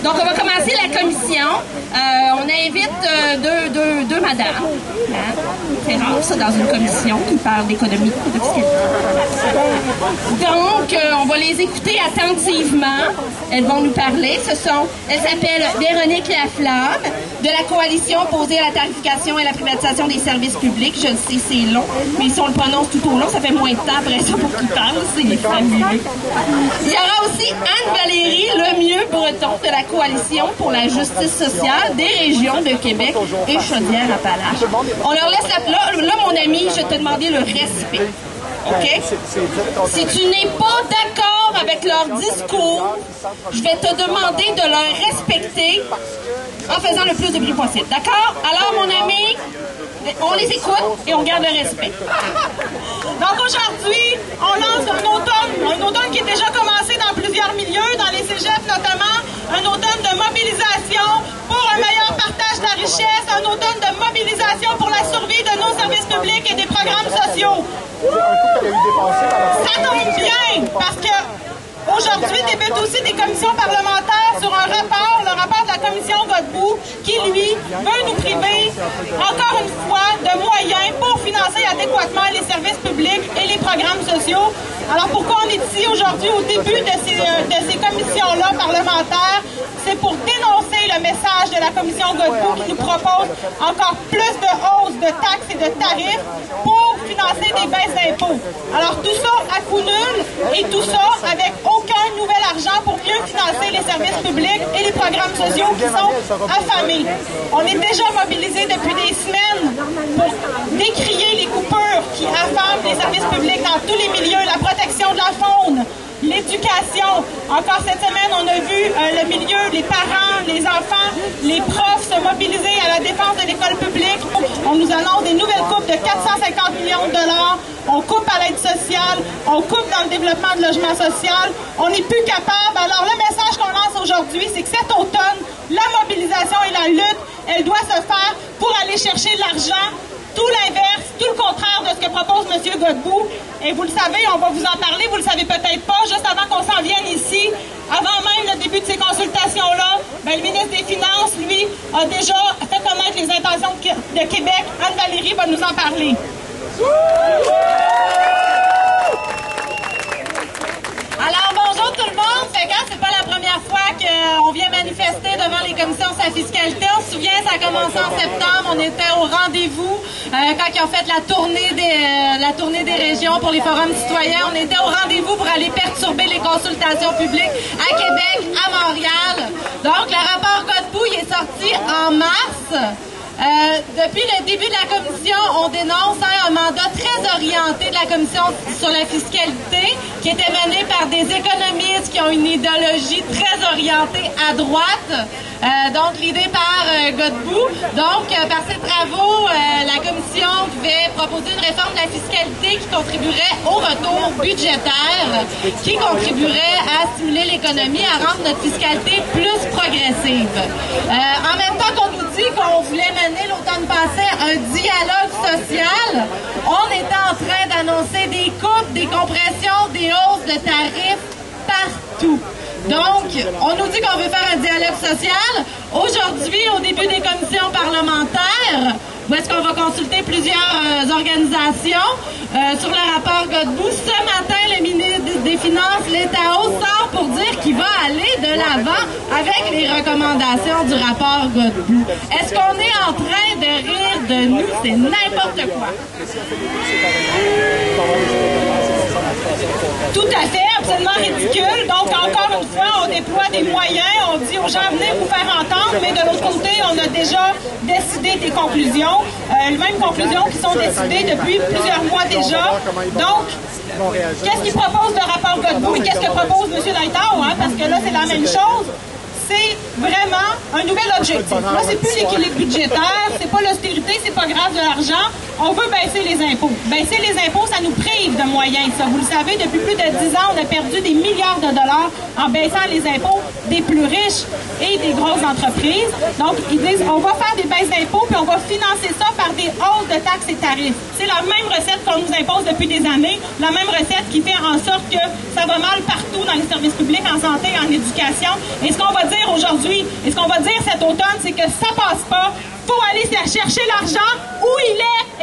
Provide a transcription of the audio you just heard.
Donc, on va commencer la commission. On invite deux madames. Hein? C'est rare, ça, dans une commission qui parle d'économie, de fiscalité. Donc, on va les écouter attentivement. Elles vont nous parler. Elles s'appellent Véronique Laflamme, de la Coalition opposée à la tarification et la privatisation des services publics. Je le sais, c'est long, mais si on le prononce tout au long, ça fait moins de temps après ça pour qu'ils parlent. C'est fabuleux. Il y aura aussi Anne-Valérie Lemieux-Breton, de la Coalition pour la justice sociale des régions de Québec et Chaudière-Appalaches. On leur laisse là, mon ami, je vais te demander le respect. OK? Si tu n'es pas d'accord avec leur discours, je vais te demander de leur respecter en faisant le plus de bruit possible. D'accord? Alors, mon ami, on les écoute et on garde le respect. Donc, aujourd'hui, on lance un automne qui est déjà commencé dans plusieurs milieux, dans les cégeps notamment, un automne de mobilisation pour un meilleur partage de la richesse, un automne de mobilisation pour la survie de nos services publics et des programmes sociaux. Ça tombe bien, parce que aujourd'hui débutent aussi des commissions parlementaires sur un rapport, le rapport de la commission Godbout, qui, lui, veut nous priver, encore une fois, de moyens pour financer adéquatement les services publics et les programmes sociaux. Alors, pourquoi on est ici aujourd'hui au début de ces commissions-là parlementaires? C'est pour dénoncer le message de la commission Godbout qui nous propose encore plus de hausse de taxes et de tarifs pour financer des baisses d'impôts. Alors, tout ça à coût nul et tout ça avec aucun nouvel argent pour mieux financer les services publics et les programmes sociaux qui sont affamés. On est déjà mobilisés depuis des semaines pour décrier les coupures qui affament les services publics dans tous les milieux, la protection de la faune, l'éducation. Encore cette semaine, on a vu le milieu, les parents, les enfants, les profs se mobiliser à la défense de l'école publique. On nous annonce des nouvelles coupes de 450 millions de dollars. On coupe à l'aide sociale, on coupe dans le développement de logement social. On n'est plus capable. Alors, le message qu'on lance aujourd'hui, c'est que cet automne, la mobilisation et la lutte, elle doit se faire pour aller chercher de l'argent. Tout l'inverse, tout le contraire de ce que propose M. Godbout. Et vous le savez, on va vous en parler, vous le savez peut-être pas, juste avant qu'on s'en vienne ici, avant même le début de ces consultations-là, le ministre des Finances, lui, a déjà fait connaître les intentions de Québec. Anne-Valérie va nous en parler. Alors, bonjour tout le monde. C'est pas la première fois qu'on vient manifester devant les commissions sur la fiscalité. On se souvient, ça a commencé en septembre. On était au rendez-vous quand ils ont fait la tournée des régions pour les forums citoyens. On était au rendez-vous pour aller perturber les consultations publiques à Québec, à Montréal. Donc, le rapport Godbout, il est sorti en mars. Depuis le début de la commission, on dénonce un mandat très orienté de la commission sur la fiscalité qui était mené par des économistes qui ont une idéologie très orientée à droite, donc l'idée par Godbout. Donc, par ses travaux, la commission devait proposer une réforme de la fiscalité qui contribuerait au retour budgétaire, qui contribuerait à stimuler l'économie, à rendre notre fiscalité plus progressive. En même temps qu'on nous dit qu'on voulait mener l'automne passé un dialogue social, on était en train d'annoncer des coupes, des compressions, des hausses de tarifs partout. Donc, on nous dit qu'on veut faire un dialogue social. Aujourd'hui, au début des commissions parlementaires, où est-ce qu'on va consulter plusieurs organisations sur le rapport Godbout. Ce matin, le ministre des Finances, l'État sort pour dire qu'il va aller de l'avant avec les recommandations du rapport Godbout. Est-ce qu'on est en train de rire de nous? C'est n'importe quoi. Tout à fait, absolument ridicule. Donc, encore une fois, on déploie des moyens, on dit aux gens, venez vous faire entendre, mais de l'autre côté, on a déjà décidé des conclusions, les mêmes conclusions qui sont décidées depuis plusieurs mois déjà. Donc, qu'est-ce qu'il propose le rapport Godbout et qu'est-ce que propose M. Lightow, hein? Parce que là, c'est la même chose. C'est vraiment un nouvel objectif. Là, c'est plus l'équilibre budgétaire, c'est pas l'austérité, c'est pas grave de l'argent. On veut baisser les impôts. Baisser les impôts, ça nous prive de moyens, ça. Vous le savez, depuis plus de 10 ans, on a perdu des milliards de dollars en baissant les impôts des plus riches et des grosses entreprises. Donc, ils disent, on va faire des baisses d'impôts, puis on va financer ça par des hausses de taxes et tarifs. C'est la même recette qu'on nous impose depuis des années, la même recette qui fait en sorte que ça va mal partout dans les services publics, en santé, en éducation. Et ce qu'on va dire aujourd'hui, et ce qu'on va dire cet automne, c'est que ça passe pas. Faut aller chercher l'argent où il est.